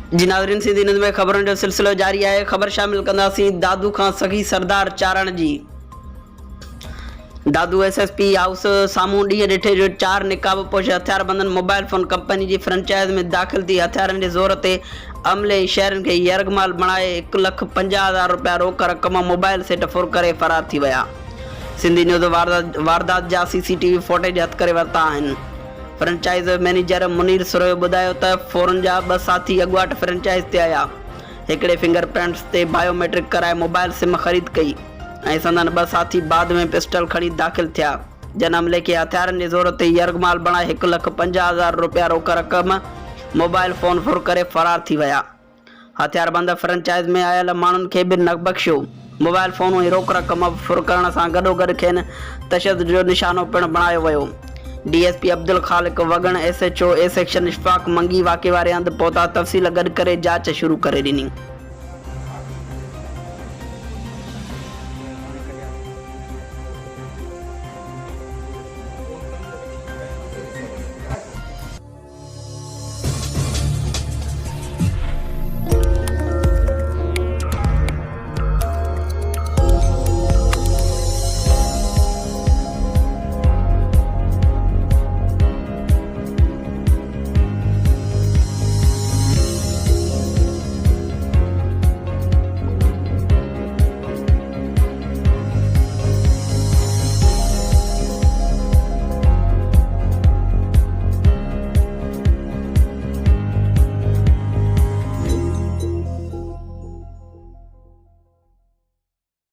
जी नाज़रीन, सिंधी न्यूज़ में ख़बरुनि जो सिलसिलो जारी है। ख़बर शामिल कंदासीं दादू खां सखी सरदार चारण जी। दादू एसएसपी हाउस साम्हूं ॾींहुं ॾिठे जो 4 निकाबपोश हथियारबंदनि मोबाइल फ़ोन कंपनी जी फ्रेंचाइज़ में दाख़िल थी हथियारनि जे ज़ोर ते अमले शहरनि खे यरगमाल बणाए 1,50,000 रुपया रोक रक़म मोबाइल सेट फुर करे फ़रार थी विया। सिंधी न्यूज़ वारदात जा CCTV फुटेज हथ करे वरिता आहिनि। फ्रेंचाइज़ मैनेजर मुनीर सुरोयो ॿुधायो त फोरन जा 2 साथी अॻुवाट फ्रेंचाइज़ ते आया, हिकिड़े फिंगरप्रिंट्स ते बायोमेट्रिक कराए मोबाइल सिम ख़रीद कई ऐं संदन 2 साथी बाद में पिस्टल खणी दाख़िल थिया। जन अमले खे हथियारनि जे ज़ोर ते यरगमाल बणाए 1,50,000 रुपया रोक रक़म मोबाइल फ़ोन फुर करे फ़रार थी विया। हथियारबंद फ्रेंचाइज़ में आयल माण्हुनि खे बि न बख़्शियो। मोबाइल फ़ोन ऐं रोक रक़म फुर करण सां गॾोगॾु खेनि तशदुद जो निशानो पिणु बणायो वियो। DSP अब्दुल ख़ालिक वगण SHO A section Ishfaq Mangi वाक़े वारे हंधि पहुता तफ़सील गॾु करे जांच शुरू करे ॾिनी।